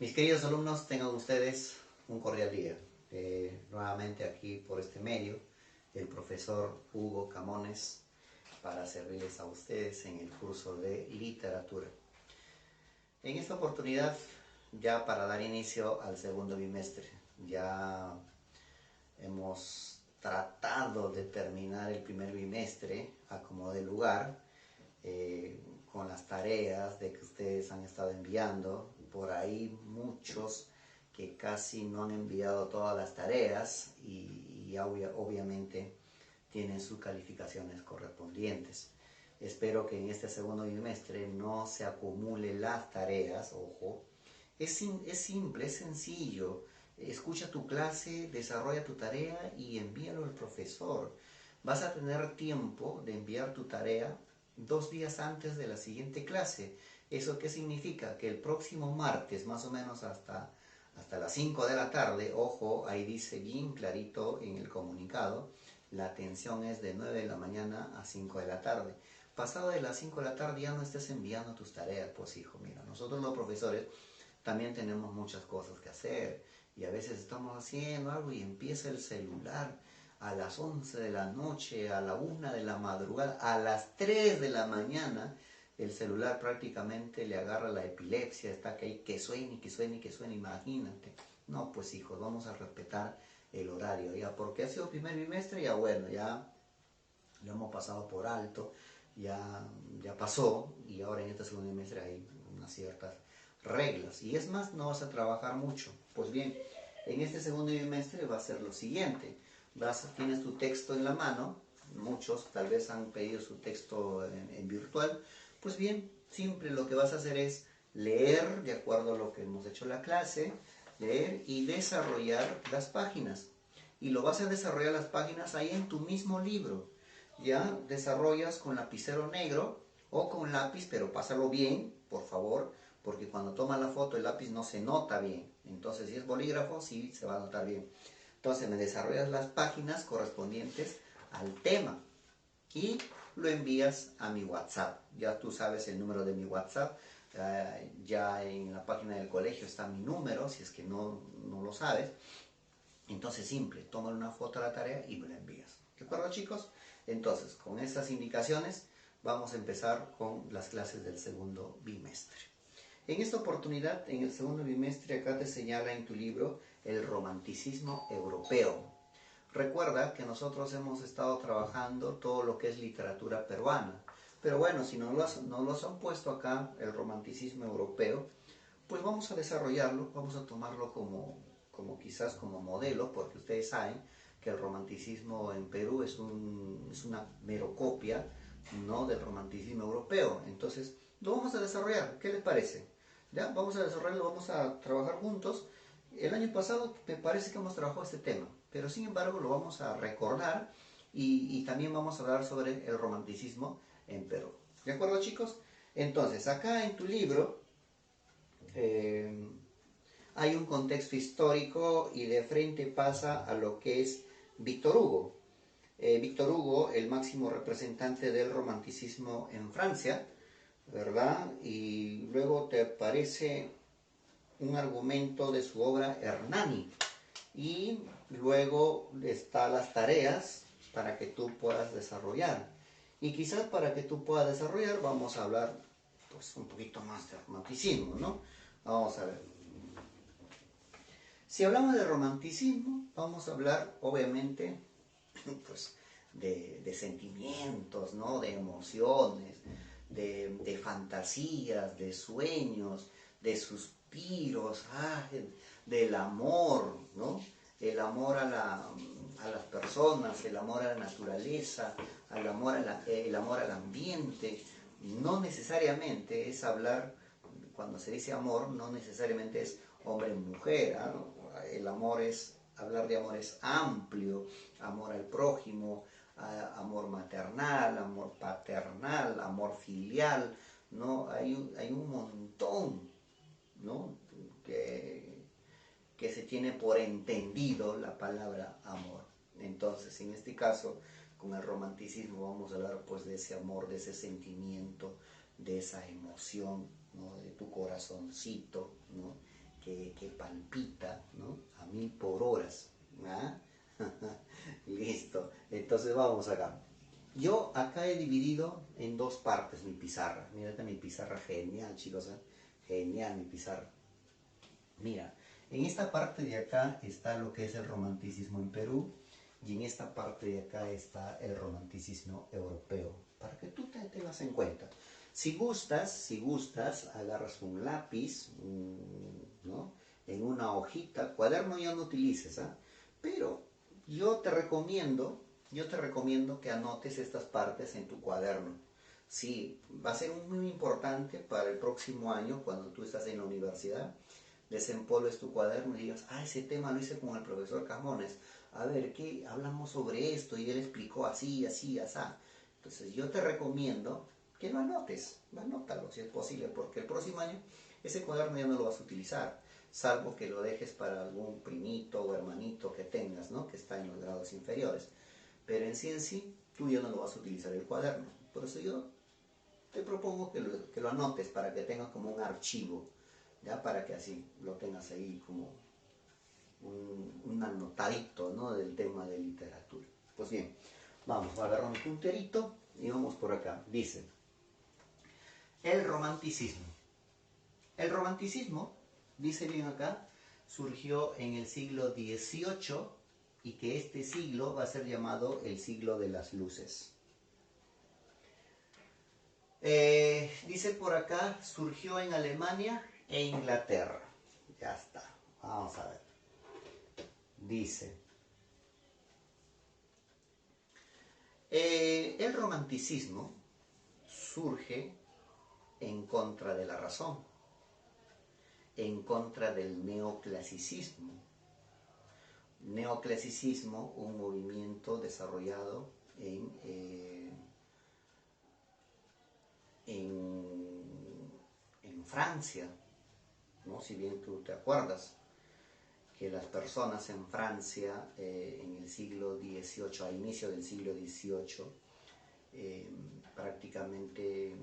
Mis queridos alumnos, tengan ustedes un cordial día. Nuevamente aquí por este medio, el profesor Hugo Camones para servirles a ustedes en el curso de literatura. En esta oportunidad, ya para dar inicio al segundo bimestre, ya hemos tratado de terminar el primer bimestre a como de lugar, con las tareas de que ustedes han estado enviando. Por ahí muchos que casi no han enviado todas las tareas y obviamente tienen sus calificaciones correspondientes. Espero que en este segundo bimestre no se acumulen las tareas, ojo. Es simple, es sencillo. Escucha tu clase, desarrolla tu tarea y envíalo al profesor. Vas a tener tiempo de enviar tu tarea 2 días antes de la siguiente clase. ¿Eso qué significa? Que el próximo martes, más o menos hasta las 5 de la tarde, ojo, ahí dice bien clarito en el comunicado, la atención es de 9 de la mañana a 5 de la tarde. Pasado de las 5 de la tarde ya no estés enviando tus tareas, pues hijo, mira, nosotros los profesores también tenemos muchas cosas que hacer y a veces estamos haciendo algo y empieza el celular a las 11 de la noche, a la 1 de la madrugada, a las 3 de la mañana, el celular prácticamente le agarra la epilepsia, está que hay que suene, que suene, que suene, imagínate. No, pues hijos, vamos a respetar el horario, ya, porque ha sido primer bimestre, ya bueno, ya lo hemos pasado por alto, ya pasó, y ahora en este segundo bimestre hay unas ciertas reglas, y es más, no vas a trabajar mucho. Pues bien, en este segundo bimestre va a ser lo siguiente: tienes tu texto en la mano, muchos tal vez han pedido su texto en virtual. Pues bien, simple, lo que vas a hacer es leer de acuerdo a lo que hemos hecho en la clase, leer y desarrollar las páginas. Y lo vas a desarrollar las páginas ahí en tu mismo libro. Ya desarrollas con lapicero negro o con lápiz, pero pásalo bien, por favor, porque cuando tomas la foto el lápiz no se nota bien. Entonces, si es bolígrafo, sí se va a notar bien. Entonces, me desarrollas las páginas correspondientes al tema y lo envías a mi WhatsApp. Ya tú sabes el número de mi WhatsApp. Ya en la página del colegio está mi número, si es que no lo sabes. Entonces, simple, toma una foto a la tarea y me la envías. ¿De acuerdo, chicos? Entonces, con estas indicaciones vamos a empezar con las clases del segundo bimestre. En esta oportunidad, en el segundo bimestre, acá te señala en tu libro el romanticismo europeo. Recuerda que nosotros hemos estado trabajando todo lo que es literatura peruana. Pero bueno, si no los han puesto acá, el romanticismo europeo, pues vamos a desarrollarlo, vamos a tomarlo como quizás como modelo, porque ustedes saben que el romanticismo en Perú es una mero copia, ¿no?, del romanticismo europeo. Entonces, lo vamos a desarrollar. ¿Qué les parece? ¿Ya? Vamos a desarrollarlo, vamos a trabajar juntos. El año pasado me parece que hemos trabajado este tema, pero sin embargo lo vamos a recordar y también vamos a hablar sobre el romanticismo en Perú. ¿De acuerdo, chicos? Entonces, acá en tu libro hay un contexto histórico y de frente pasa a lo que es Víctor Hugo. Víctor Hugo, el máximo representante del romanticismo en Francia, ¿verdad? Y luego te aparece un argumento de su obra Hernani. Y luego están las tareas para que tú puedas desarrollar. Y quizás para que tú puedas desarrollar vamos a hablar pues un poquito más de romanticismo, ¿no? Vamos a ver. Si hablamos de romanticismo, vamos a hablar obviamente pues de sentimientos, ¿no?, de emociones, de fantasías, de sueños, de suspiros, del amor, ¿no? El amor a las personas, el amor a la naturaleza, el amor al ambiente. No necesariamente es hablar, cuando se dice amor, no necesariamente es hombre-mujer, ¿no? El amor es, hablar de amor es amplio: amor al prójimo, amor maternal, amor paternal, amor filial, ¿no? Hay un montón, ¿no?, que se tiene por entendido la palabra amor. Entonces, en este caso, con el romanticismo vamos a hablar pues de ese amor, de ese sentimiento, de esa emoción, ¿no?, de tu corazoncito, ¿no?, que palpita, ¿no? A 1000 por horas. ¿Ah? Listo. Entonces vamos acá. Yo acá he dividido en dos partes mi pizarra. Mírate mi pizarra, genial, chicos. Genial mi pizarra. Mira, en esta parte de acá está lo que es el romanticismo en Perú y en esta parte de acá está el romanticismo europeo, para que tú te tengas en cuenta. Si gustas, agarras un lápiz, ¿no? En una hojita, cuaderno ya no utilices, ¿ah? Pero yo te recomiendo que anotes estas partes en tu cuaderno. Sí, va a ser muy importante para el próximo año, cuando tú estás en la universidad, desempolves tu cuaderno y digas, ah, ese tema lo hice con el profesor Camones. A ver, ¿qué hablamos sobre esto? Y él explicó así, así, así. Entonces yo te recomiendo que lo anotes, anótalo si es posible, porque el próximo año ese cuaderno ya no lo vas a utilizar, salvo que lo dejes para algún primito o hermanito que tengas, ¿no? Que está en los grados inferiores. Pero en sí, tú ya no lo vas a utilizar el cuaderno. Por eso yo te propongo que lo anotes para que tengas como un archivo, ¿ya? Para que así lo tengas ahí como un anotadito, ¿no? Del tema de literatura. Pues bien, vamos a agarrar un punterito y vamos por acá. Dice, el romanticismo. El romanticismo, dice bien acá, surgió en el siglo XVIII y que este siglo va a ser llamado el siglo de las luces. Dice por acá, surgió en Alemania e Inglaterra. Ya está, vamos a ver. Dice, el romanticismo surge en contra de la razón, en contra del neoclasicismo. Neoclasicismo, un movimiento desarrollado en Francia, ¿no? Si bien tú te acuerdas que las personas en Francia en el siglo XVIII, a inicio del siglo XVIII, prácticamente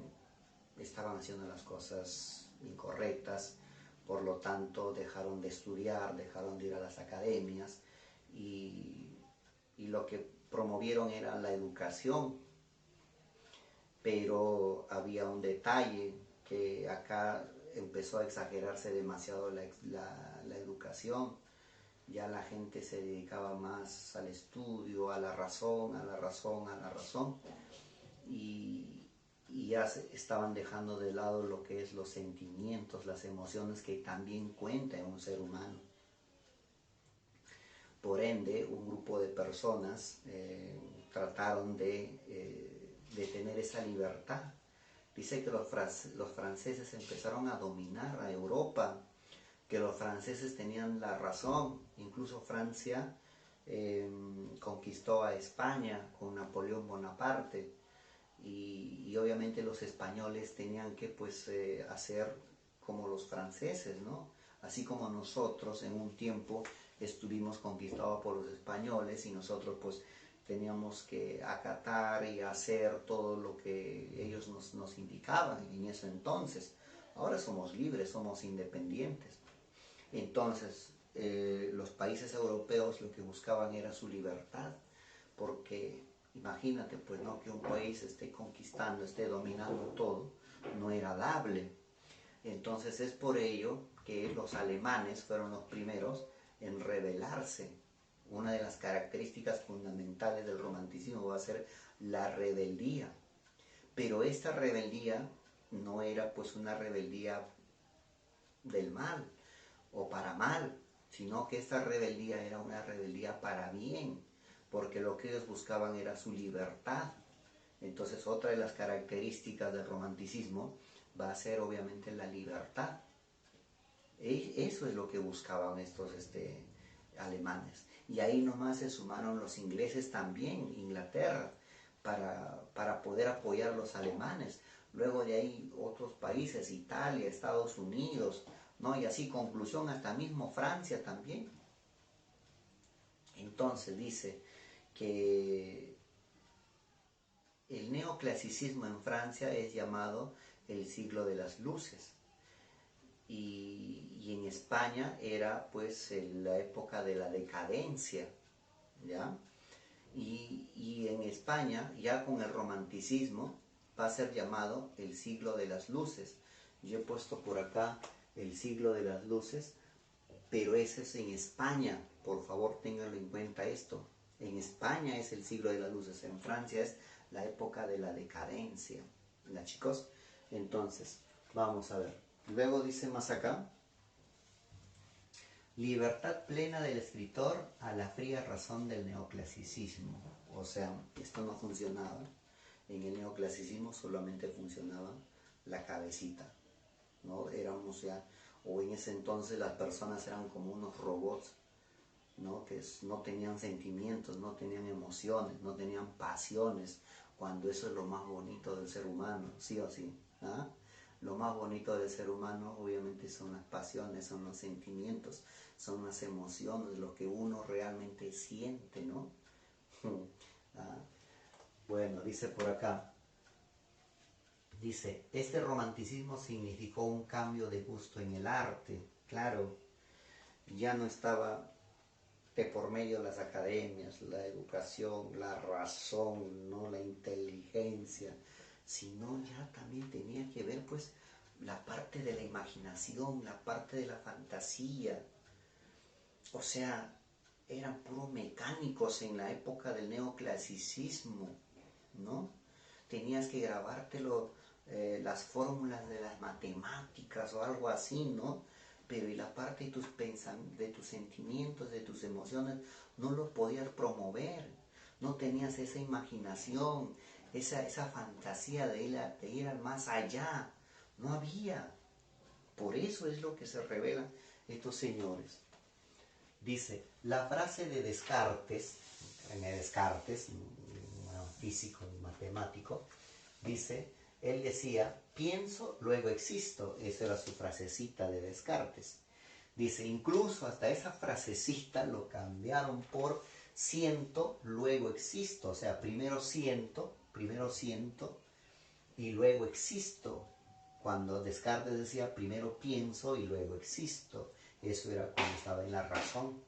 estaban haciendo las cosas incorrectas, por lo tanto dejaron de estudiar, dejaron de ir a las academias y lo que promovieron era la educación. Pero había un detalle, que acá empezó a exagerarse demasiado la educación. Ya la gente se dedicaba más al estudio, a la razón, a la razón, a la razón. Y ya estaban dejando de lado lo que es los sentimientos, las emociones que también cuentan en un ser humano. Por ende, un grupo de personas trataron de tener esa libertad. Dice que los franceses empezaron a dominar a Europa, que los franceses tenían la razón. Incluso Francia conquistó a España con Napoleón Bonaparte y obviamente los españoles tenían que pues hacer como los franceses, ¿no? Así como nosotros en un tiempo estuvimos conquistados por los españoles y nosotros pues teníamos que acatar y hacer todo lo que ellos nos indicaban en eso entonces. Ahora somos libres, somos independientes. Entonces, los países europeos lo que buscaban era su libertad, porque imagínate, pues, ¿no? Que un país esté conquistando, esté dominando todo, no era dable. Entonces es por ello que los alemanes fueron los primeros en rebelarse. Una de las características fundamentales del romanticismo va a ser la rebeldía. Pero esta rebeldía no era pues una rebeldía del mal o para mal, sino que esta rebeldía era una rebeldía para bien, porque lo que ellos buscaban era su libertad. Entonces otra de las características del romanticismo va a ser obviamente la libertad. Eso es lo que buscaban estos alemanes. Y ahí nomás se sumaron los ingleses también, Inglaterra, para poder apoyar a los alemanes. Luego de ahí otros países, Italia, Estados Unidos, ¿no? Y así conclusión hasta mismo Francia también. Entonces dice que el neoclasicismo en Francia es llamado el siglo de las luces. y en España era pues la época de la decadencia, ¿ya? Y en España, ya con el romanticismo, va a ser llamado el siglo de las luces. Yo he puesto por acá el siglo de las luces, pero ese es en España, por favor ténganlo en cuenta esto. En España es el siglo de las luces, en Francia es la época de la decadencia. ¿Ya, chicos? Entonces, vamos a ver. Luego dice más acá, libertad plena del escritor a la fría razón del neoclasicismo. O sea, esto no funcionaba. En el neoclasicismo solamente funcionaba la cabecita, ¿no? Éramos ya, o en ese entonces las personas eran como unos robots, ¿no? Que no tenían sentimientos, no tenían emociones, no tenían pasiones, cuando eso es lo más bonito del ser humano, sí o sí. ¿Ah? Lo más bonito del ser humano obviamente son las pasiones, son los sentimientos, son las emociones, lo que uno realmente siente, ¿no? ¿Ah? Bueno, dice por acá, dice, este romanticismo significó un cambio de gusto en el arte. Claro, ya no estaba de por medio las academias, la educación, la razón, ¿no? La inteligencia, sino ya también tenía que ver pues la parte de la imaginación, la parte de la fantasía. O sea, eran puros mecánicos en la época del neoclasicismo, ¿no? Tenías que grabártelo, las fórmulas de las matemáticas o algo así, ¿no? Pero y la parte de de tus sentimientos, de tus emociones, no lo podías promover. No tenías esa imaginación, esa fantasía de ir al más allá. No había. Por eso es lo que se revelan estos señores. Dice, la frase de Descartes, René Descartes, físico y matemático, dice, él decía, pienso, luego existo. Esa era su frasecita de Descartes. Dice, incluso hasta esa frasecita lo cambiaron por siento, luego existo. O sea, primero siento y luego existo. Cuando Descartes decía, primero pienso y luego existo. Eso era cuando estaba en la razón.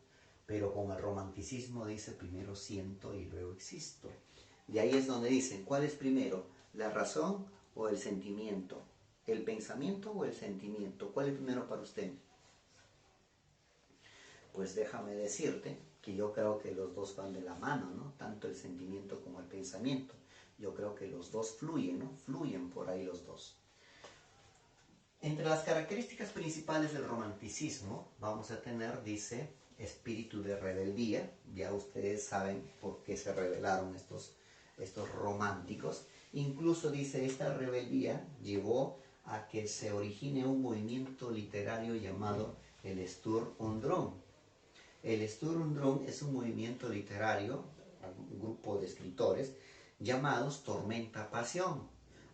Pero con el romanticismo dice, primero siento y luego existo. Y ahí es donde dicen, ¿cuál es primero? ¿La razón o el sentimiento? ¿El pensamiento o el sentimiento? ¿Cuál es primero para usted? Pues déjame decirte que yo creo que los dos van de la mano, ¿no? Tanto el sentimiento como el pensamiento. Yo creo que los dos fluyen, ¿no? Fluyen por ahí los dos. Entre las características principales del romanticismo vamos a tener, dice, espíritu de rebeldía. Ya ustedes saben por qué se rebelaron estos románticos. Incluso dice, esta rebeldía llevó a que se origine un movimiento literario llamado el Sturm und Drang. El Sturm und Drang es un movimiento literario, un grupo de escritores llamados Tormenta Pasión.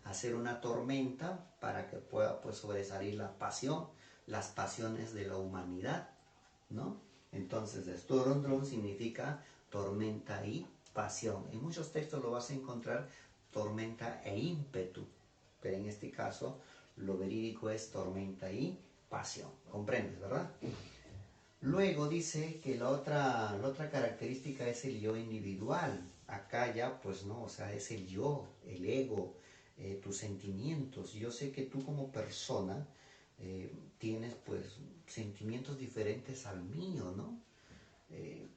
Hacer una tormenta para que pueda pues sobresalir la pasión, las pasiones de la humanidad, ¿no? Entonces, Sturm und Drang significa tormenta y pasión. En muchos textos lo vas a encontrar tormenta e ímpetu, pero en este caso lo verídico es tormenta y pasión. ¿Comprendes, verdad? Luego dice que la otra característica es el yo individual. Acá ya pues no, o sea, es el yo, el ego, tus sentimientos. Yo sé que tú como persona tienes pues sentimientos diferentes al mío, ¿no?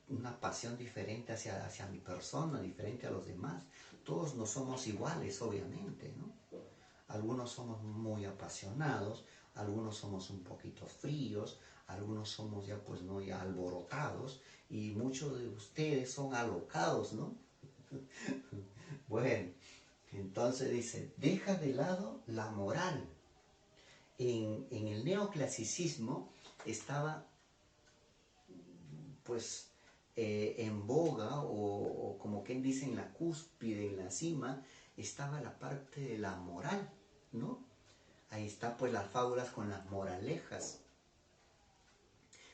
Una pasión diferente hacia mi persona, diferente a los demás. Todos no somos iguales, obviamente, ¿no? Algunos somos muy apasionados, algunos somos un poquito fríos, algunos somos ya pues no ya alborotados y muchos de ustedes son alocados, ¿no? Bueno, entonces dice, deja de lado la moral. En el neoclasicismo estaba pues en boga o como quien dice en la cúspide, en la cima, estaba la parte de la moral, ¿no? Ahí está pues las fábulas con las moralejas.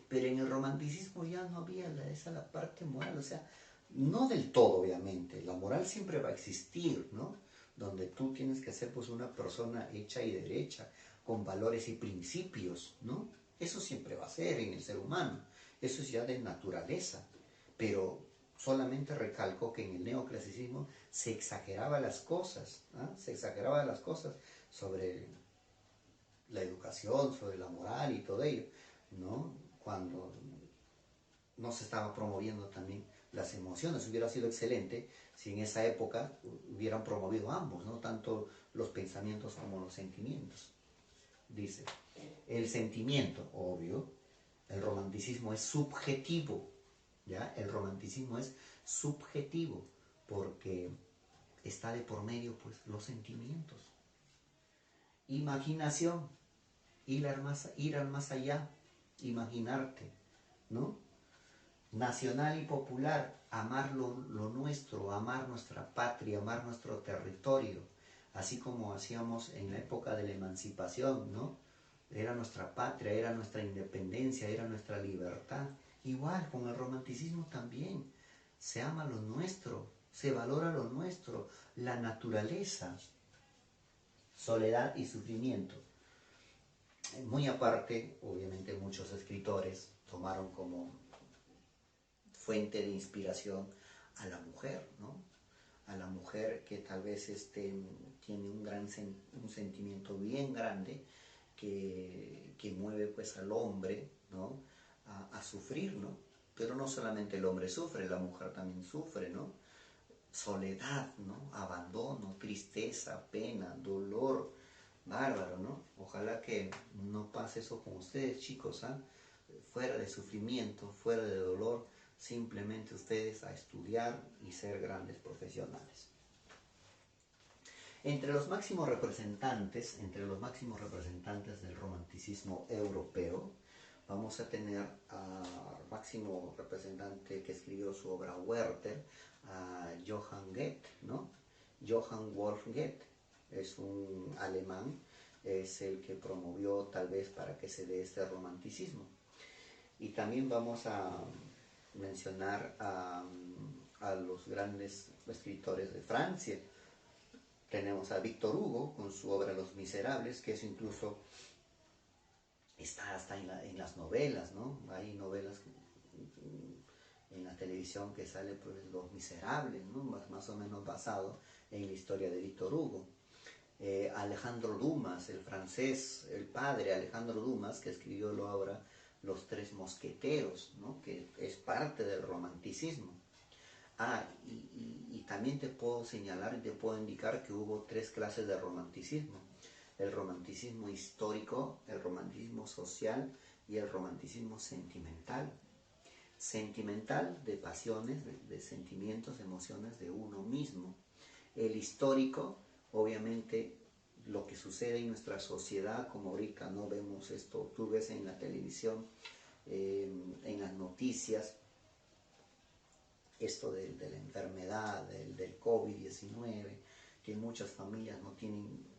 Pero en el romanticismo ya no había la parte moral, o sea, no del todo obviamente, la moral siempre va a existir, ¿no? donde tú tienes que ser pues una persona hecha y derecha, con valores y principios, ¿no? Eso siempre va a ser en el ser humano, eso es ya de naturaleza, pero solamente recalco que en el neoclasicismo se exageraba las cosas, ¿ah? Se exageraba las cosas sobre la educación, sobre la moral y todo ello, ¿no? Cuando no se estaba promoviendo también las emociones. Hubiera sido excelente si en esa época hubieran promovido ambos, ¿no? Tanto los pensamientos como los sentimientos. Dice, el sentimiento, obvio, el romanticismo es subjetivo, ¿ya? El romanticismo es subjetivo porque está de por medio, pues, los sentimientos. Imaginación, ir al más allá, imaginarte, ¿no? Nacional y popular, amar lo nuestro, amar nuestra patria, amar nuestro territorio, así como hacíamos en la época de la emancipación, ¿no? Era nuestra patria, era nuestra independencia, era nuestra libertad. Igual con el romanticismo también, se ama lo nuestro, se valora lo nuestro, la naturaleza, soledad y sufrimiento. Muy aparte, obviamente muchos escritores tomaron como fuente de inspiración a la mujer, ¿no? A la mujer que tal vez tiene un sentimiento bien grande que mueve pues al hombre, ¿no? A sufrir, ¿no? Pero no solamente el hombre sufre, la mujer también sufre, ¿no? Soledad, ¿no? Abandono, tristeza, pena, dolor, bárbaro, ¿no? Ojalá que no pase eso con ustedes, chicos, ¿ah? Fuera de sufrimiento, fuera de dolor, simplemente ustedes a estudiar y ser grandes profesionales. Entre los máximos representantes del romanticismo europeo, vamos a tener al máximo representante que escribió su obra Werther, a Johann Goethe, ¿no? Johann Wolf Goethe es un alemán, es el que promovió tal vez para que se dé este romanticismo. Y también vamos a mencionar a los grandes escritores de Francia. Tenemos a Víctor Hugo con su obra Los Miserables, que eso incluso está hasta en las novelas, ¿no? Hay novelas en la televisión que sale pues Los Miserables, ¿no? Más o menos basado en la historia de Víctor Hugo. Alejandro Dumas, el francés, el padre Alejandro Dumas, que escribió la obra Los Tres Mosqueteros, ¿no? Que es parte del romanticismo. Y también te puedo señalar y te puedo indicar que hubo tres clases de romanticismo. El romanticismo histórico, el romanticismo social y el romanticismo sentimental. Sentimental de pasiones, de sentimientos, emociones de uno mismo. El histórico, obviamente, lo que sucede en nuestra sociedad, como ahorita no vemos esto, tú ves en la televisión, en las noticias, esto de la enfermedad, del COVID-19, que muchas familias no tienen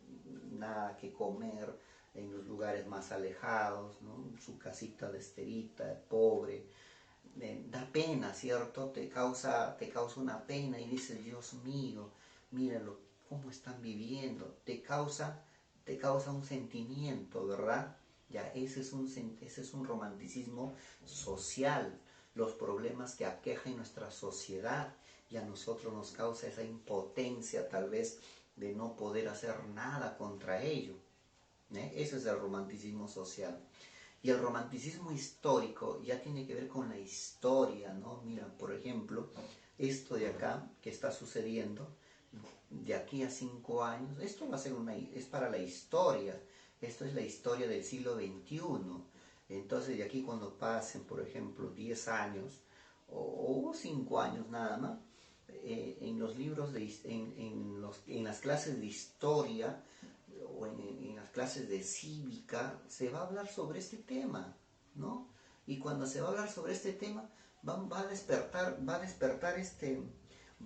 nada que comer en los lugares más alejados, ¿no? Su casita de esterita, pobre, da pena, ¿cierto? Te causa una pena y dices, Dios mío, míralo, cómo están viviendo, te causa un sentimiento, ¿verdad? Ya, ese es un romanticismo social, los problemas que aquejan nuestra sociedad y a nosotros nos causa esa impotencia tal vez de no poder hacer nada contra ello. Ese es el romanticismo social. Y el romanticismo histórico ya tiene que ver con la historia, ¿no? Mira, por ejemplo, esto de acá que está sucediendo, de aquí a 5 años, esto va a ser es para la historia, esto es la historia del siglo XXI. Entonces de aquí cuando pasen, por ejemplo, 10 años o 5 años nada más, en los libros, en las clases de historia o en las clases de cívica, se va a hablar sobre este tema, ¿no? Y cuando se va a hablar sobre este tema, va a despertar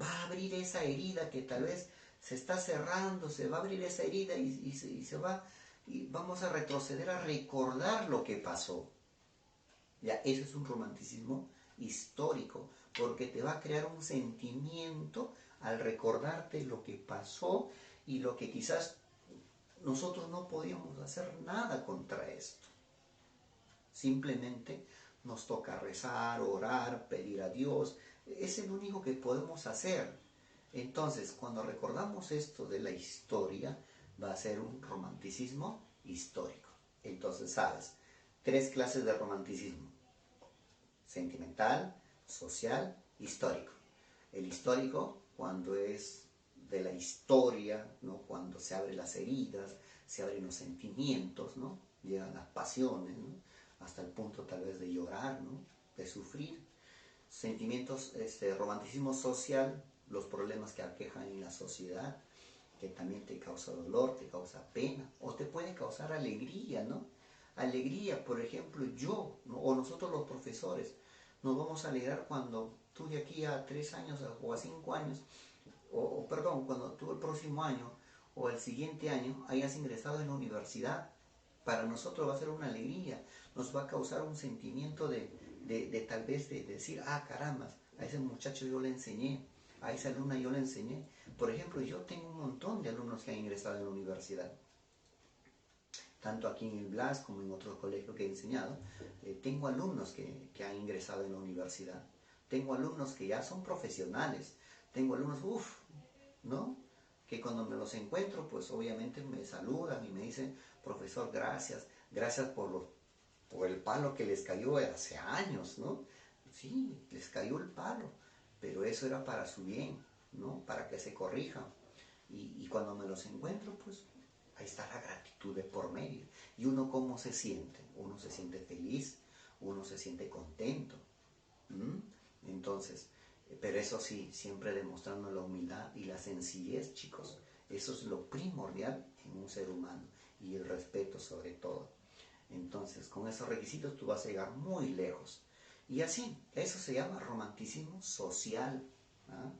va a abrir esa herida que tal vez se está cerrando, se va a abrir esa herida y vamos a retroceder a recordar lo que pasó. Ya, eso es un romanticismo histórico, porque te va a crear un sentimiento al recordarte lo que pasó y lo que quizás nosotros no podíamos hacer nada contra esto. Simplemente nos toca rezar, orar, pedir a Dios. Es el único que podemos hacer. Entonces, cuando recordamos esto de la historia, va a ser un romanticismo histórico. Entonces, sabes, 3 clases de romanticismo: sentimental, social, histórico. El histórico, cuando es de la historia, ¿no? Cuando se abren las heridas, se abren los sentimientos, ¿no? Llegan las pasiones, ¿no? Hasta el punto tal vez de llorar, ¿no? De sufrir. Sentimientos, romanticismo social, los problemas que aquejan en la sociedad, que también te causa dolor, te causa pena, o te puede causar alegría, ¿no? Alegría, por ejemplo, yo, ¿no? O nosotros los profesores, nos vamos a alegrar cuando tú de aquí a 3 años o a 5 años, perdón, cuando tú el próximo año o el siguiente año hayas ingresado en la universidad. Para nosotros va a ser una alegría, nos va a causar un sentimiento de tal vez de decir, ah, caramba, a ese muchacho yo le enseñé, a esa alumna yo le enseñé. Por ejemplo, yo tengo un montón de alumnos que han ingresado en la universidad, tanto aquí en el Blas como en otros colegios que he enseñado. Tengo alumnos que han ingresado en la universidad, tengo alumnos que ya son profesionales, tengo alumnos, ¿no? Que cuando me los encuentro, pues obviamente me saludan y me dicen, profesor, gracias, gracias por el palo que les cayó hace años, ¿no? Sí, les cayó el palo, pero eso era para su bien, ¿no? Para que se corrijan. Y cuando me los encuentro, pues ahí está la gratitud de por medio. ¿Y uno cómo se siente? Uno se siente feliz, uno se siente contento. Entonces, pero eso sí, siempre demostrando la humildad y la sencillez, chicos. Eso es lo primordial en un ser humano, y el respeto sobre todo. Entonces, con esos requisitos tú vas a llegar muy lejos. Y así, eso se llama romanticismo social. ¿Ah?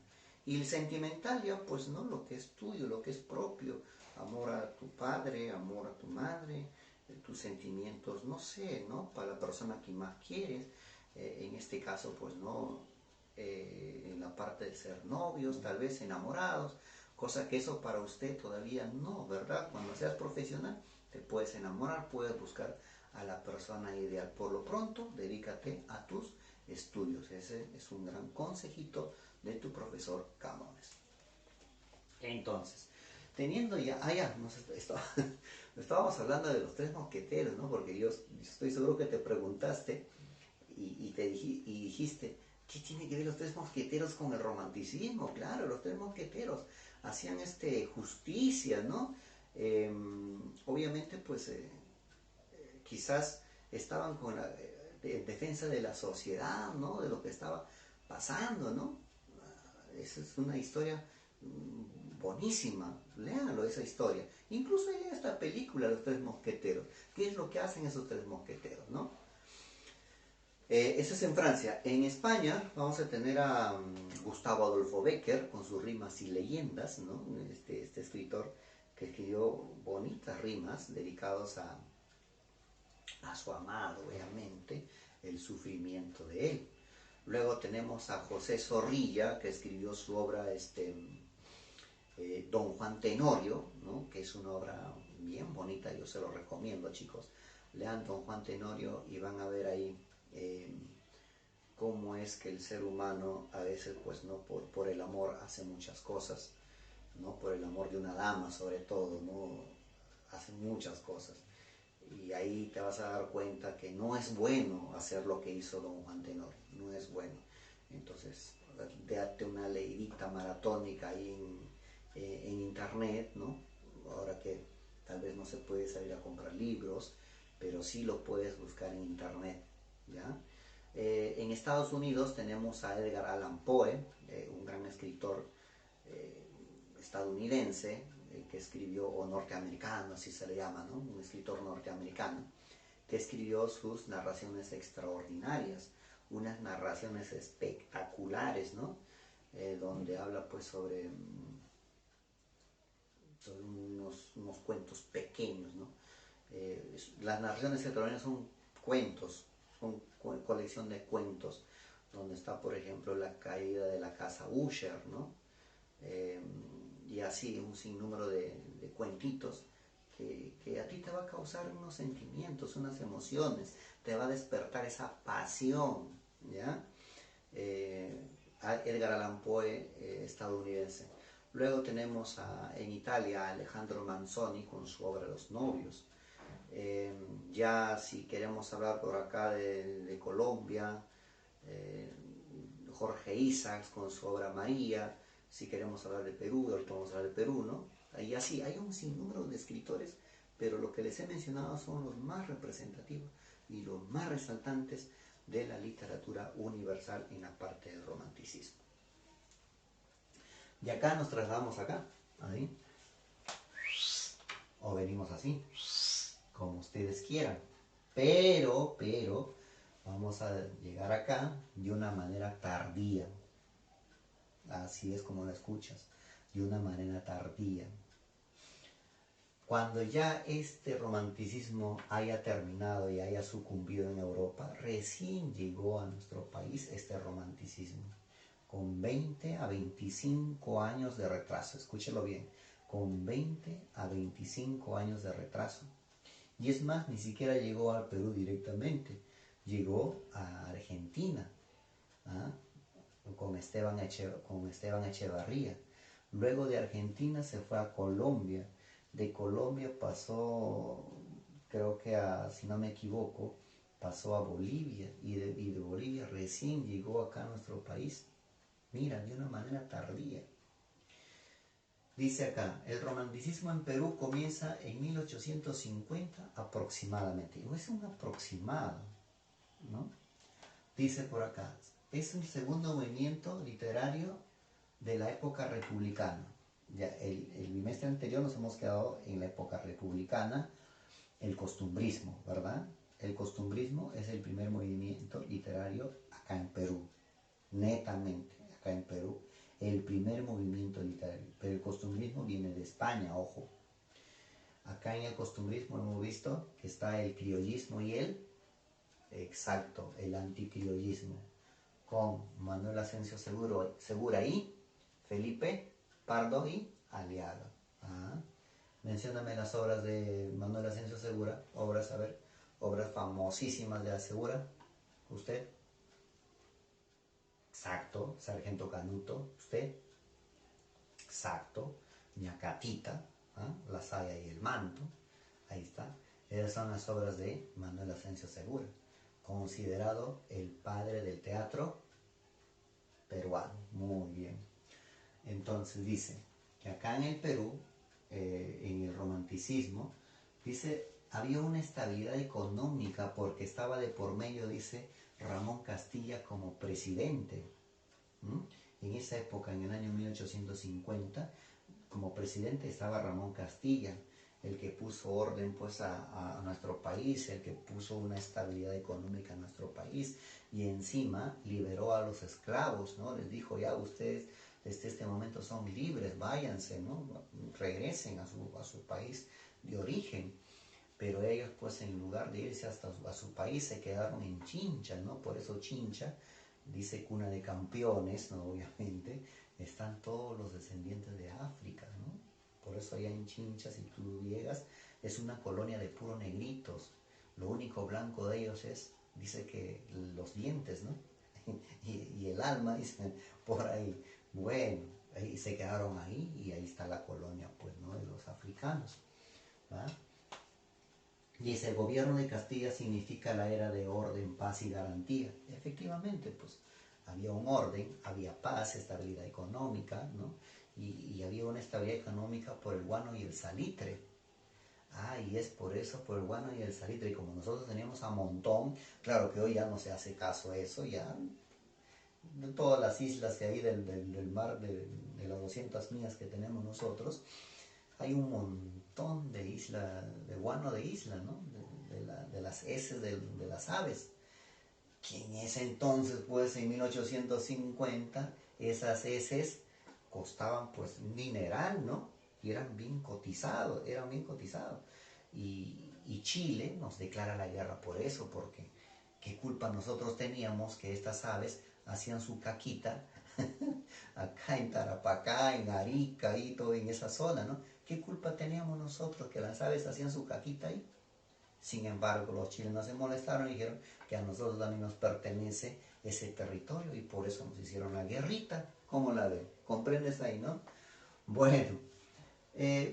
Y el sentimental ya, pues no, lo que es tuyo, lo que es propio. Amor a tu padre, amor a tu madre, tus sentimientos, no sé, ¿no? Para la persona que más quieres. En este caso, pues no, en la parte de ser novios, tal vez enamorados, cosa que eso para usted todavía no, ¿verdad? Cuando seas profesional te puedes enamorar, puedes buscar a la persona ideal. Por lo pronto, dedícate a tus estudios. Ese es un gran consejito de tu profesor Camones. Entonces, teniendo ya, estábamos hablando de los 3 mosqueteros, ¿no? Porque yo estoy seguro que te preguntaste y dijiste, ¿qué tiene que ver los 3 mosqueteros con el romanticismo? Claro, los 3 mosqueteros hacían justicia, ¿no? Obviamente, pues, quizás estaban en defensa de la sociedad, ¿no? De lo que estaba pasando, ¿no? Esa es una historia buenísima, léanlo esa historia. Incluso hay esta película, Los 3 Mosqueteros. ¿Qué es lo que hacen esos 3 mosqueteros, no? Eso es en Francia. En España vamos a tener a Gustavo Adolfo Bécquer con sus rimas y leyendas, ¿no? Este escritor que escribió bonitas rimas dedicados a su amado, obviamente, el sufrimiento de él. Luego tenemos a José Zorrilla, que escribió su obra Don Juan Tenorio, ¿no? Que es una obra bien bonita, yo se lo recomiendo, chicos. Lean Don Juan Tenorio y van a ver ahí cómo es que el ser humano a veces, pues, no por el amor hace muchas cosas, ¿no? Por el amor de una dama, sobre todo, ¿no? Hace muchas cosas. Y ahí te vas a dar cuenta que no es bueno hacer lo que hizo Don Juan Tenorio, no es bueno. Entonces, date una leidita maratónica ahí en internet, ¿no? Ahora que tal vez no se puede salir a comprar libros, pero sí lo puedes buscar en internet, ¿ya? En Estados Unidos tenemos a Edgar Allan Poe, un gran escritor estadounidense, que escribió, o norteamericano, así se le llama, ¿no? Un escritor norteamericano, que escribió sus narraciones extraordinarias, unas narraciones espectaculares, ¿no? Donde habla, pues, sobre unos cuentos pequeños, ¿no? Las narraciones extraordinarias son cuentos, son colección de cuentos, donde está, por ejemplo, la caída de la casa Usher, ¿no? y así un sinnúmero de cuentitos que a ti te va a causar unos sentimientos, unas emociones, te va a despertar esa pasión, ¿ya? Edgar Allan Poe, estadounidense. Luego tenemos en Italia a Alejandro Manzoni con su obra Los novios. Ya si queremos hablar por acá de Colombia, Jorge Isaacs con su obra María. Si queremos hablar de Perú, ahorita vamos a hablar de Perú, ¿no? Y así, hay un sinnúmero de escritores, pero lo que les he mencionado son los más representativos y los más resaltantes de la literatura universal en la parte del romanticismo. Y acá nos trasladamos acá, ahí, o venimos así, como ustedes quieran, pero, vamos a llegar acá de una manera tardía, así es como lo escuchas, de una manera tardía. Cuando ya este romanticismo haya terminado y haya sucumbido en Europa, recién llegó a nuestro país este romanticismo, con 20 a 25 años de retraso, escúchelo bien, con 20 a 25 años de retraso. Y es más, ni siquiera llegó al Perú directamente, llegó a Argentina, ¿ah? con Esteban Echevarría. Luego de Argentina se fue a Colombia. De Colombia pasó, creo que si no me equivoco, pasó a Bolivia y de Bolivia recién llegó acá a nuestro país. Mira, de una manera tardía. Dice acá, el romanticismo en Perú comienza en 1850 aproximadamente. Y es un aproximado, ¿no? Dice por acá, es un segundo movimiento literario de la época republicana. Ya el bimestre anterior nos hemos quedado en la época republicana, el costumbrismo, ¿verdad? El costumbrismo es el primer movimiento literario acá en Perú, netamente acá en Perú, el primer movimiento literario, pero el costumbrismo viene de España, ojo. Acá en el costumbrismo hemos visto que está el criollismo y el anticriollismo, con Manuel Asensio Segura y Felipe Pardo y Aliaga. Mencióname las obras de Manuel Asensio Segura, obras famosísimas de la Segura. ¿Usted? Exacto, Sargento Canuto. ¿Usted? Exacto, Ñacatita, La saya y el manto. Ahí está. Esas son las obras de Manuel Asensio Segura, considerado el padre del teatro peruano. Muy bien. Entonces dice que acá en el Perú, en el romanticismo, dice, había una estabilidad económica porque estaba de por medio, dice, Ramón Castilla como presidente. En esa época, en el año 1850, como presidente estaba Ramón Castilla, el que puso orden pues a nuestro país, el que puso una estabilidad económica en nuestro país, y encima liberó a los esclavos, ¿no? Les dijo, ya ustedes desde este momento son libres, váyanse, ¿no? Regresen a su país de origen. Pero ellos pues en lugar de irse hasta a su país se quedaron en Chincha, ¿no? Por eso Chincha, dice cuna de campeones, ¿no? Obviamente, están todos los descendientes de África, ¿no? Por eso allá en Chincha, si tú llegas, es una colonia de puro negritos. Lo único blanco de ellos dice que los dientes, ¿no? y el alma, dicen, por ahí. Bueno, ahí se quedaron ahí y ahí está la colonia, pues, ¿no? De los africanos, ¿va? Dice, el gobierno de Castilla significa la era de orden, paz y garantía. Efectivamente, pues, había un orden, había paz, estabilidad económica, ¿no? Y había una estabilidad económica por el guano y el salitre. Y es por eso, por el guano y el salitre. Y como nosotros teníamos a montón, claro que hoy ya no se hace caso a eso, ya de todas las islas que hay del mar, de las 200 millas que tenemos nosotros, hay un montón de islas, de guano de isla, ¿no? De las heces de las aves. Que en ese entonces, pues en 1850, esas heces costaban pues un dineral, ¿no? Y eran bien cotizados. Y Chile nos declara la guerra por eso, porque qué culpa nosotros teníamos que estas aves hacían su caquita acá en Tarapacá, en Arica y todo en esa zona, ¿no? ¿Qué culpa teníamos nosotros que las aves hacían su caquita ahí? Sin embargo, los chilenos se molestaron y dijeron que a nosotros también nos pertenece ese territorio y por eso nos hicieron la guerrita. ¿Cómo la ve? ¿Comprendes ahí, no? Bueno,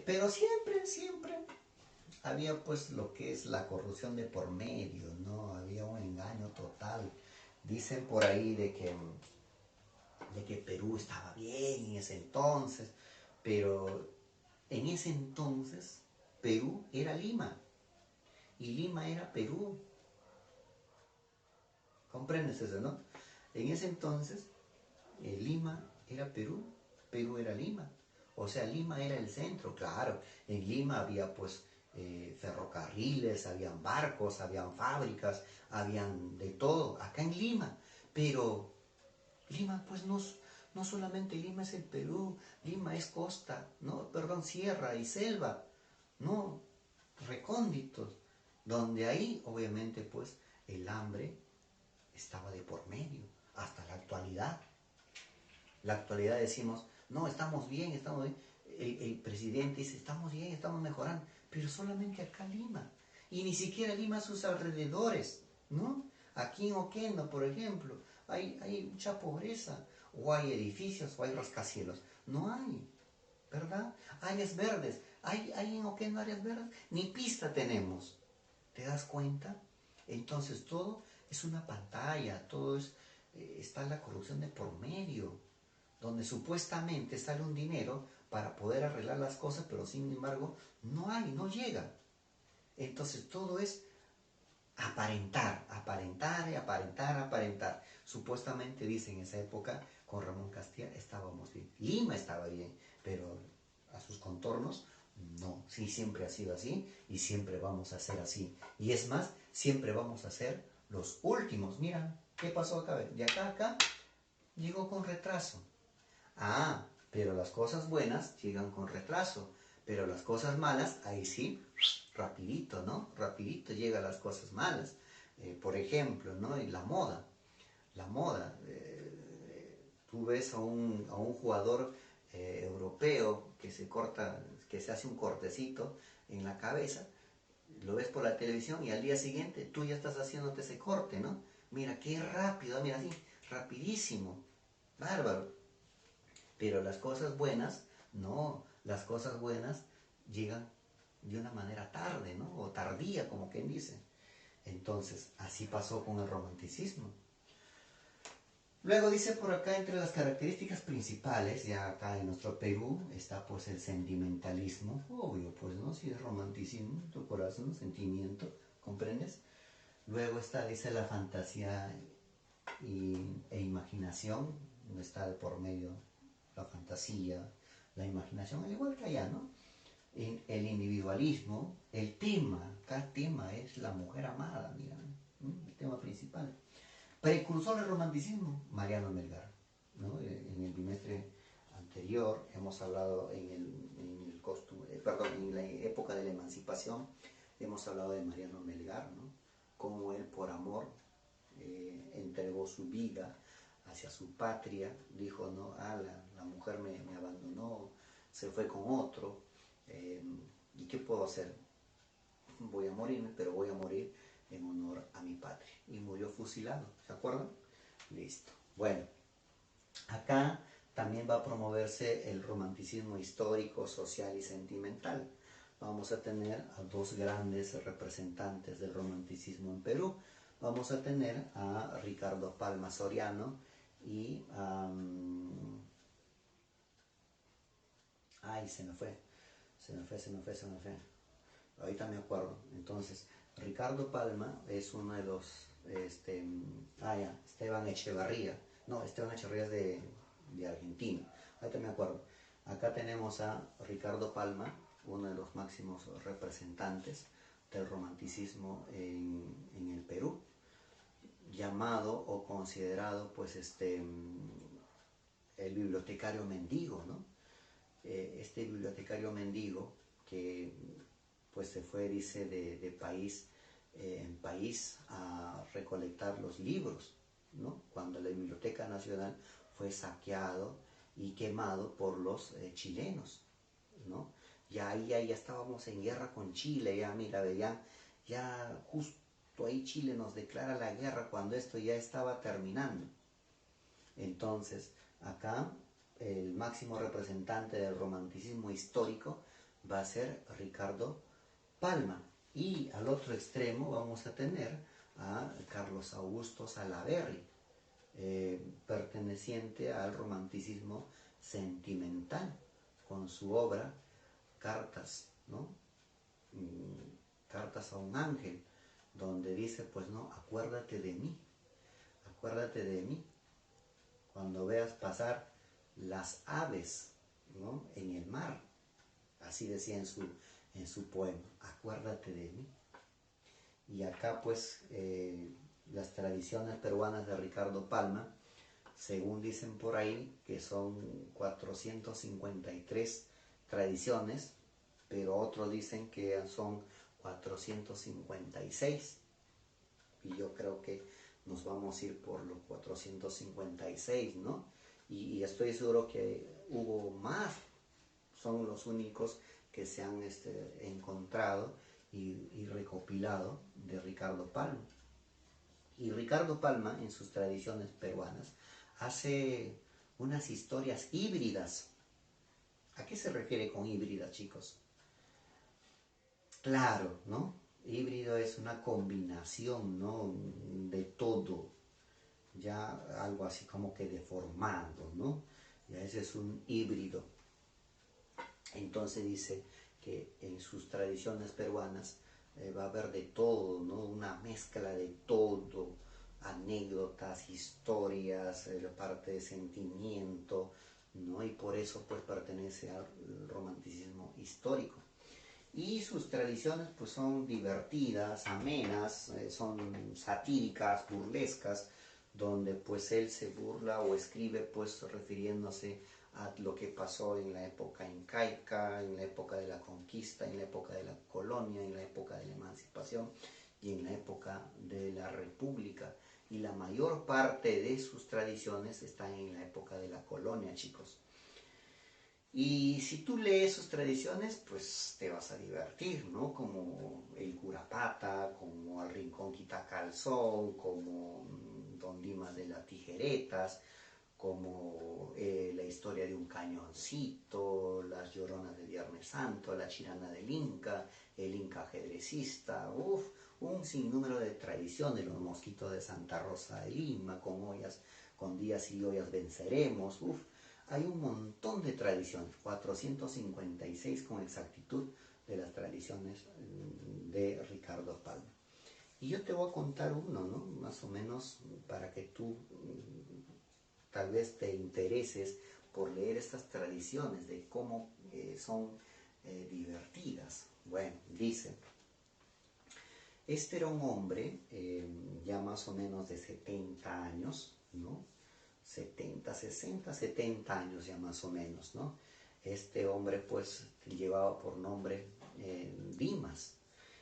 pero siempre había pues lo que es la corrupción de por medio, ¿no? Había un engaño total. Dicen por ahí de que Perú estaba bien en ese entonces, pero en ese entonces Perú era Lima y Lima era Perú. ¿Comprendes eso, no? En ese entonces Lima era Perú, Perú era Lima. O sea, Lima era el centro, claro. En Lima había pues ferrocarriles, habían barcos, habían fábricas, habían de todo, acá en Lima. Pero Lima pues no solamente Lima es el Perú, Lima es costa, no, perdón, sierra y selva, no, recónditos, donde ahí obviamente pues el hambre estaba de por medio, hasta la actualidad. La actualidad decimos, no, estamos bien. El presidente dice, estamos bien, estamos mejorando, pero solamente acá en Lima. Y ni siquiera Lima a sus alrededores, ¿no? Aquí en Oquendo, por ejemplo, hay mucha pobreza, o hay edificios, o hay rascacielos. No hay, ¿verdad? Áreas verdes, hay en Oquendo áreas verdes, ni pista tenemos. ¿Te das cuenta? Entonces todo es una pantalla, todo es, está la corrupción de por medio, donde supuestamente sale un dinero para poder arreglar las cosas, pero sin embargo no hay, no llega. Entonces todo es aparentar, aparentar y aparentar, aparentar. Supuestamente dice en esa época con Ramón Castilla estábamos bien, Lima estaba bien, pero a sus contornos no, sí, siempre ha sido así y siempre vamos a ser así. Y es más, siempre vamos a ser los últimos. Mira, ¿qué pasó acá? De acá a acá llegó con retraso. Ah, pero las cosas buenas llegan con retraso, pero las cosas malas, ahí sí, rapidito, ¿no? Rapidito llegan las cosas malas. Por ejemplo, ¿no? Y la moda. Tú ves a un jugador europeo que se corta, que se hace un cortecito en la cabeza, lo ves por la televisión y al día siguiente tú ya estás haciéndote ese corte, ¿no? Mira, qué rápido, mira así, rapidísimo, bárbaro. Pero las cosas buenas, no, las cosas buenas llegan de una manera tarde, ¿no? O tardía, como quien dice. Entonces, así pasó con el romanticismo. Luego dice por acá, entre las características principales, ya acá en nuestro Perú, está pues el sentimentalismo, obvio, pues, ¿no? Si es romanticismo, tu corazón, sentimiento, ¿comprendes? Luego está, dice, la fantasía e imaginación, no está de por medio la fantasía, la imaginación, al igual que allá, ¿no? El individualismo, el tema, cada tema es la mujer amada, mira, ¿no? El tema principal. Precursor del romanticismo, Mariano Melgar, ¿no? En el bimestre anterior hemos hablado en la época de la emancipación, hemos hablado de Mariano Melgar, ¿no? Cómo él por amor entregó su vida hacia su patria, dijo, no, la mujer me abandonó, se fue con otro, ¿y qué puedo hacer? Voy a morirme, pero voy a morir en honor a mi patria. Y murió fusilado, ¿se acuerdan? Listo. Bueno, acá también va a promoverse el romanticismo histórico, social y sentimental. Vamos a tener a dos grandes representantes del romanticismo en Perú. Vamos a tener a Ricardo Palma Soriano y ay, se me fue. Ahorita me acuerdo. Entonces, Ricardo Palma es uno de los, Esteban Echevarría. No, Esteban Echevarría es de Argentina. Ahorita me acuerdo. Acá tenemos a Ricardo Palma, uno de los máximos representantes del romanticismo en el Perú, llamado o considerado pues el bibliotecario mendigo, ¿no? Este bibliotecario mendigo que pues se fue, dice, de país en país a recolectar los libros, ¿no? Cuando la Biblioteca Nacional fue saqueado y quemado por los chilenos, ¿no? Ya ahí ya estábamos en guerra con Chile, ya mira, ya justo ahí Chile nos declara la guerra cuando esto ya estaba terminando. Entonces, acá el máximo representante del romanticismo histórico va a ser Ricardo Palma. Y al otro extremo vamos a tener a Carlos Augusto Salaverry, perteneciente al romanticismo sentimental, con su obra Cartas, ¿no? Cartas a un ángel, donde dice, pues no, acuérdate de mí, cuando veas pasar las aves, ¿no?, en el mar. Así decía en su poema, acuérdate de mí. Y acá pues las tradiciones peruanas de Ricardo Palma, según dicen por ahí, que son 453 tradiciones, pero otros dicen que son 456. Y yo creo que nos vamos a ir por los 456, ¿no? Y estoy seguro que hubo más, son los únicos que se han encontrado y recopilado de Ricardo Palma. Y Ricardo Palma, en sus tradiciones peruanas, hace unas historias híbridas. ¿A qué se refiere con híbridas, chicos? Claro, ¿no? Híbrido es una combinación, ¿no?, de todo, ya algo así como que deformado, ¿no? Ya ese es un híbrido. Entonces dice que en sus tradiciones peruanas va a haber de todo, ¿no? Una mezcla de todo, anécdotas, historias, la parte de sentimiento, ¿no? Y por eso pues pertenece al romanticismo histórico. Y sus tradiciones pues son divertidas, amenas, son satíricas, burlescas, donde pues él se burla o escribe pues refiriéndose a lo que pasó en la época incaica, en la época de la conquista, en la época de la colonia, en la época de la emancipación y en la época de la república. Y la mayor parte de sus tradiciones están en la época de la colonia, chicos. Y si tú lees sus tradiciones, pues te vas a divertir, ¿no? Como el Curapata, como el Rincón Quitacalzón, como Don Dimas de las Tijeretas, como la historia de un cañoncito, las lloronas de Viernes Santo, la chirana del Inca, el Inca ajedrecista, un sinnúmero de tradiciones, los mosquitos de Santa Rosa de Lima, con ollas, con días y ollas venceremos, hay un montón de tradiciones, 456 con exactitud de las tradiciones de Ricardo Palma. Y yo te voy a contar uno, ¿no? Más o menos para que tú tal vez te intereses por leer estas tradiciones de cómo son divertidas. Bueno, dice, este era un hombre ya más o menos de 70 años, ¿no? 70, 60, 70 años ya más o menos, ¿no? Este hombre pues llevaba por nombre Dimas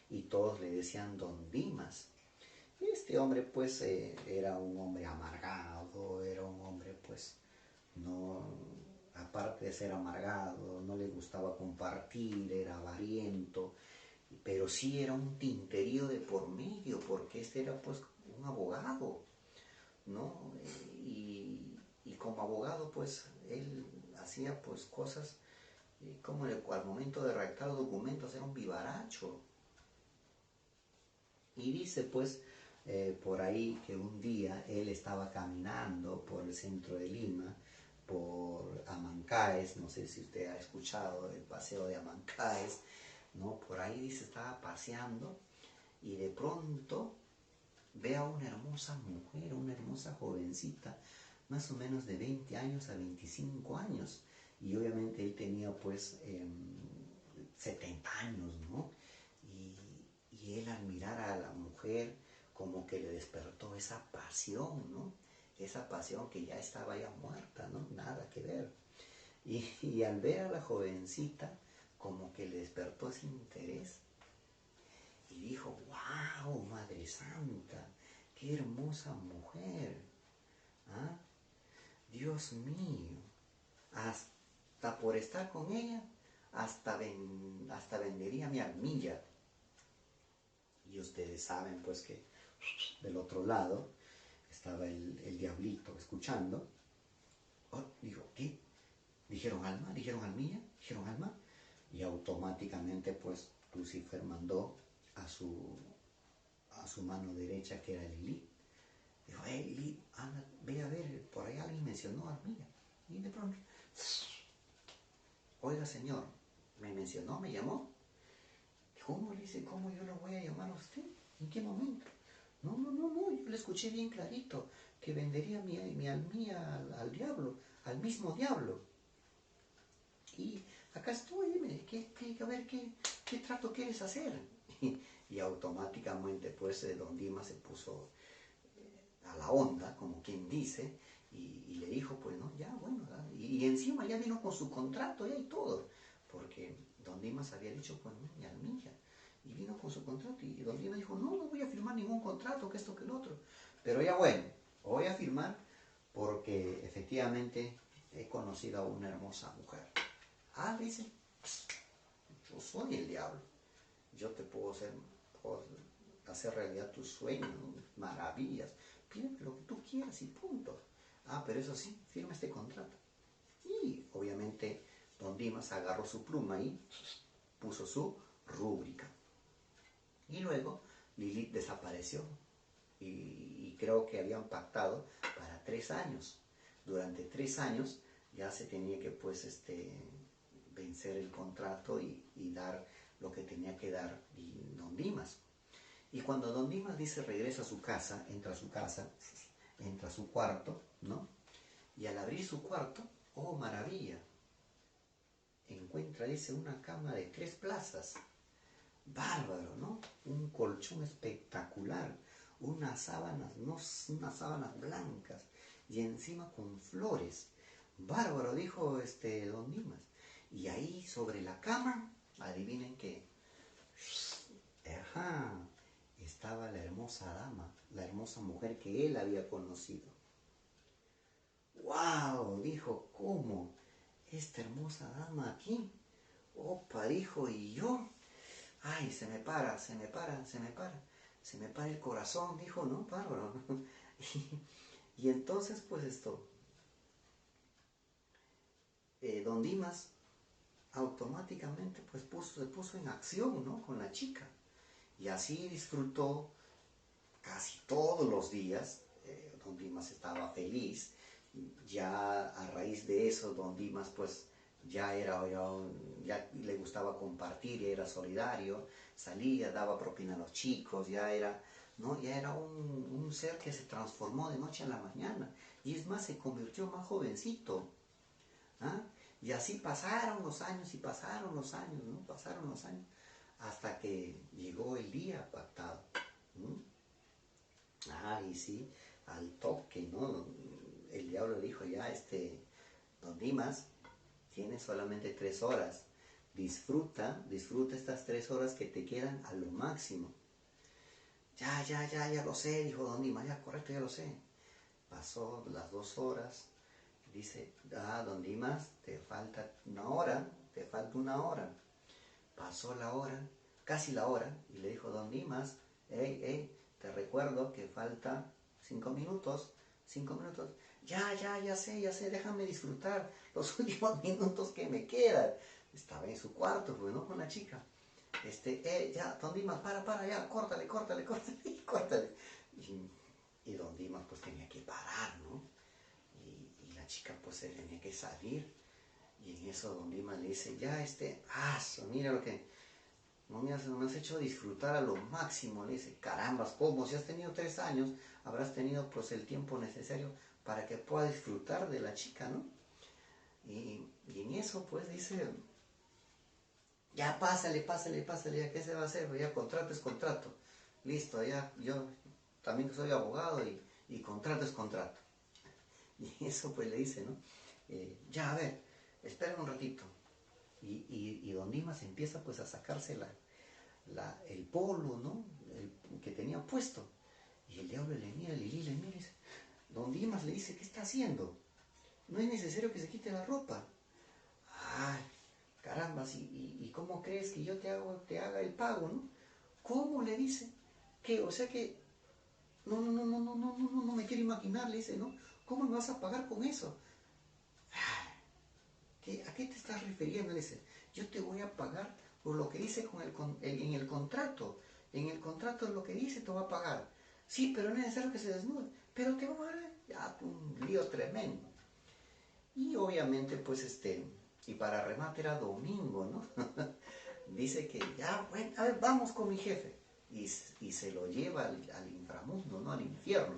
y todos le decían Don Dimas. Este hombre pues era un hombre amargado, era un hombre pues no, aparte de ser amargado, no le gustaba compartir, era avariento, pero sí era un tinterío de por medio, porque este era pues un abogado, ¿no? Y como abogado pues él hacía pues cosas como al momento de redactar los documentos era un vivaracho. Y dice pues por ahí que un día él estaba caminando por el centro de Lima, por Amancaes, no sé si usted ha escuchado el paseo de Amancaes, ¿no? Por ahí dice estaba paseando y de pronto ve a una hermosa mujer, una hermosa jovencita, más o menos de 20 años a 25 años. Y obviamente él tenía pues 70 años, ¿no? Y él al mirar a la mujer como que le despertó esa pasión, ¿no? Esa pasión que ya estaba ya muerta, ¿no? Nada que ver. Y al ver a la jovencita como que le despertó ese interés. Y dijo, wow, Madre Santa, qué hermosa mujer. ¿Ah? Dios mío, hasta por estar con ella, hasta vendería mi almilla. Y ustedes saben pues que del otro lado estaba el diablito escuchando. Oh, dijo, ¿qué? ¿Dijeron alma? ¿Dijeron almilla? ¿Dijeron alma? Y automáticamente pues Lucifer mandó a su mano derecha, que era Lilith. Dijo, Lilith, anda, ve a ver, por ahí alguien mencionó almilla. Y de pronto, oiga señor, ¿me mencionó, me llamó? ¿Cómo le dice, cómo yo lo voy a llamar a usted? ¿En qué momento? No, yo le escuché bien clarito, que vendería mi almilla al diablo, al mismo diablo. Y acá estoy, dime, a ver, ¿qué trato quieres hacer? Y automáticamente pues don Dimas se puso a la onda, como quien dice, y le dijo, pues no, ya, bueno, y encima ya vino con su contrato ya y todo, porque don Dimas había dicho, pues no, mi almilla, y vino con su contrato, y don Dimas dijo, no voy a firmar ningún contrato, que esto, que el otro, pero ya bueno, voy a firmar porque efectivamente he conocido a una hermosa mujer. Dice, yo soy el diablo, yo te puedo hacer realidad tus sueños, maravillas, pídeme lo que tú quieras y punto. Pero eso sí, firma este contrato. Y obviamente don Dimas agarró su pluma y puso su rúbrica. Y luego Lilith desapareció y creo que habían pactado para 3 años. Durante 3 años ya se tenía que pues vencer el contrato y dar lo que tenía que dar don Dimas. Y cuando don Dimas dice regresa a su casa, entra a su cuarto, ¿no? Y al abrir su cuarto, oh maravilla, encuentra, dice, una cama de 3 plazas. Bárbaro, ¿no? Un colchón espectacular, unas sábanas, no, unas sábanas blancas y encima con flores. Bárbaro, dijo don Dimas. Y ahí sobre la cama, adivinen qué. Ajá, estaba la hermosa dama, la hermosa mujer que él había conocido. ¡Wow! Dijo, ¿cómo? Esta hermosa dama aquí. Opa, dijo, ¿y yo? Ay, se me para el corazón, dijo, ¿no? Bárbaro. Y entonces, pues don Dimas automáticamente pues se puso en acción, ¿no? Con la chica. Y así disfrutó casi todos los días. Don Dimas estaba feliz. Ya a raíz de eso, don Dimas pues ya le gustaba compartir, ya era solidario, salía, daba propina a los chicos, ya era un ser que se transformó de noche a la mañana. Y es más, se convirtió más jovencito. Y así pasaron los años y pasaron los años, ¿no? Pasaron los años hasta que llegó el día pactado. Y sí, al toque, ¿no? El diablo le dijo, ya, don Dimas, tienes solamente 3 horas. Disfruta estas 3 horas que te quedan a lo máximo. Ya lo sé, dijo don Dimas, ya, correcto, ya lo sé. Pasó las 2 horas. Dice, don Dimas, te falta 1 hora, te falta 1 hora. Pasó la hora, casi la hora, y le dijo don Dimas, te recuerdo que falta 5 minutos, 5 minutos. Ya sé, déjame disfrutar los últimos minutos que me quedan. Estaba en su cuarto, pues, ¿no? Con la chica. Ya, don Dimas, para, ya, córtale. Y don Dimas, pues, tenía que parar, ¿no? Y la chica, pues, se tenía que salir. Y en eso don Dimas le dice, ya, mira lo que... No me has hecho disfrutar a lo máximo. Le dice, carambas, ¿cómo? Si has tenido 3 años, habrás tenido pues el tiempo necesario para que pueda disfrutar de la chica, ¿no? Y en eso pues dice, ya pásale, ya qué se va a hacer, ya contrato es contrato. Listo, ya yo también soy abogado y contrato es contrato. Y eso pues le dice, ¿no? Ya, a ver, espera un ratito. Y don Dimas empieza pues a sacarse el polo, ¿no? El que tenía puesto. Y el diablo le mira y dice, don Dimas le dice, ¿qué está haciendo? no es necesario que se quite la ropa. Ay, caramba, ¿y cómo crees que yo te haga el pago, no? ¿Cómo? Le dice. ¿Qué? O sea que, no me quiero imaginar, le dice, ¿no? ¿Cómo me vas a pagar con eso? ¿A qué te estás refiriendo? Le dice, yo te voy a pagar por lo que dice en el contrato. En el contrato lo que dice te va a pagar. Sí, pero no es necesario que se desnude. Pero te va a pagar. Ya, un lío tremendo. Y obviamente, pues, y para remate era domingo, ¿no? Dice que ya, bueno, a ver, vamos con mi jefe. Y se lo lleva al inframundo, ¿no? Al infierno.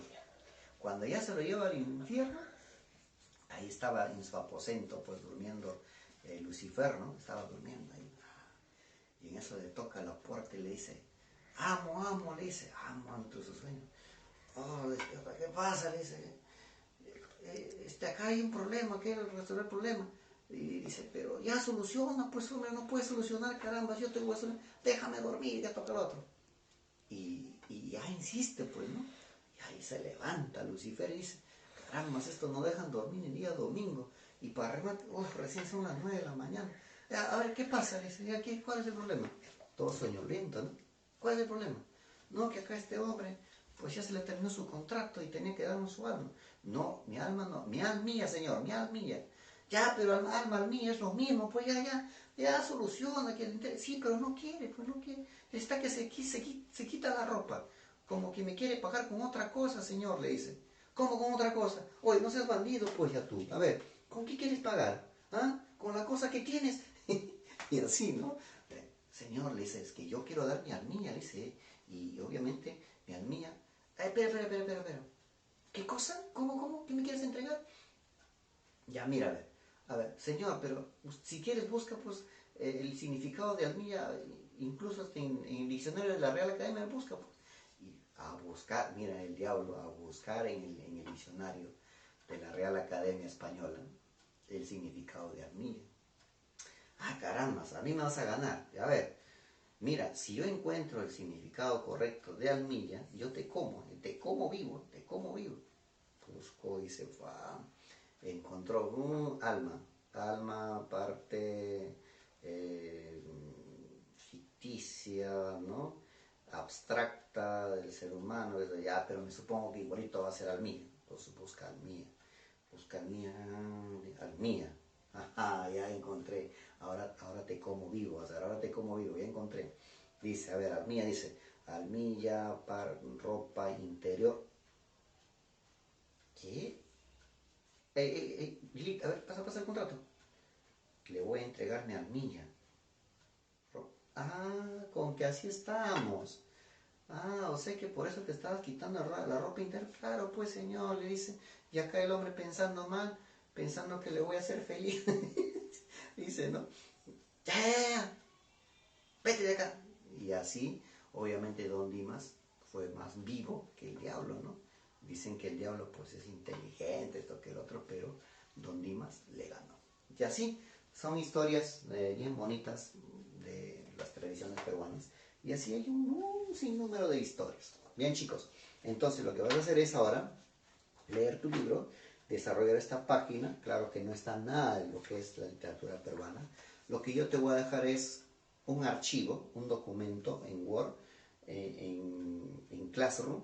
Cuando ya se lo lleva al infierno, ahí estaba en su aposento, pues durmiendo Lucifer, ¿no? Estaba durmiendo ahí. Y en eso le toca la puerta y le dice, amo, le dice, amo entre sus sueños. Oh, ¿qué pasa? Le dice, acá hay un problema, quiero resolver el problema. Y dice, pero ya soluciona, pues hombre, no puedes solucionar, caramba, yo te voy a solucionar, déjame dormir y ya toca el otro. Y ya insiste, pues, ¿no? Y ahí se levanta Lucifer y dice, caramba, estos no dejan dormir el día domingo. Y para remate, recién son las 9 de la mañana. A ver, ¿qué pasa? Le dice, ¿cuál es el problema? Todo soñoliento, ¿no? ¿Cuál es el problema? No, que acá este hombre, pues ya se le terminó su contrato y tenía que darnos su alma. No, mi alma no, mi alma mía, señor, mi alma mía. Ya, pero alma mía es lo mismo, pues ya soluciona, sí, pero no quiere, pues no quiere. Está que se quita la ropa, como que me quiere pagar con otra cosa, señor, le dice. ¿Cómo con otra cosa? Oye, no seas bandido, pues ya tú. A ver, ¿con qué quieres pagar? ¿Ah? ¿Con la cosa que tienes? Y así, ¿no? Señor, le dice, es que yo quiero dar mi almilla, le dice, y obviamente mi almilla... Espera. ¿Qué cosa? ¿Cómo? ¿Qué me quieres entregar? Ya, mira, a ver, señor, pero si quieres busca pues el significado de almilla, incluso hasta en el diccionario de la Real Academia, busca pues. Y a buscar, mira el diablo, a buscar en el diccionario de la Real Academia Española el significado de almilla. Ah, caramba, a mí me vas a ganar. A ver, mira, si yo encuentro el significado correcto de almilla, yo te como vivo, te como vivo. Buscó y se fue. Encontró un alma, parte ficticia, ¿no? Abstracta del ser humano, ya, pero me supongo que igualito va a ser almilla. Entonces busca almía. Ajá, ya encontré. Ahora te como vivo, ahora te como vivo, ya encontré. Dice, a ver, almía dice, almilla, ropa interior. ¿Qué? A ver, pasa el contrato. Le voy a entregar mi almilla. Ah, con que así estamos. Ah, o sea que por eso te estabas quitando la ropa interior. Claro, pues señor, le dice. Y acá el hombre pensando mal, pensando que le voy a hacer feliz. Dice, ¿no? Ya, vete de acá. Y así, obviamente, Don Dimas fue más vivo que el diablo, ¿no? Dicen que el diablo pues es inteligente, esto que el otro, pero Don Dimas le ganó. Y así son historias bien bonitas de las tradiciones peruanas. Y así hay un sinnúmero de historias. Bien, chicos, entonces lo que vas a hacer es ahora leer tu libro, desarrollar esta página. Claro que no está nada de lo que es la literatura peruana. Lo que yo te voy a dejar es un archivo, un documento en Word, en Classroom.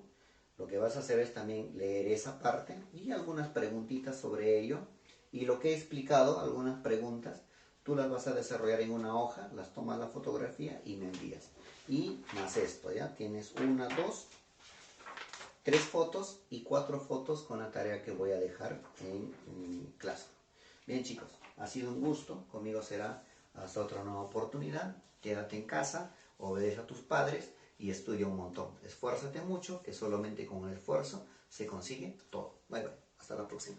Lo que vas a hacer es también leer esa parte y algunas preguntitas sobre ello. Y lo que he explicado, algunas preguntas, tú las vas a desarrollar en una hoja, las tomas la fotografía y me envías. Y más esto, ¿ya? Tienes 1, 2, 3 fotos y 4 fotos con la tarea que voy a dejar en clase. Bien, chicos, ha sido un gusto. Conmigo será hasta otra nueva oportunidad. Quédate en casa, obedece a tus padres y estudia un montón. Esfuérzate mucho, que solamente con el esfuerzo se consigue todo. Bye, bye. Hasta la próxima.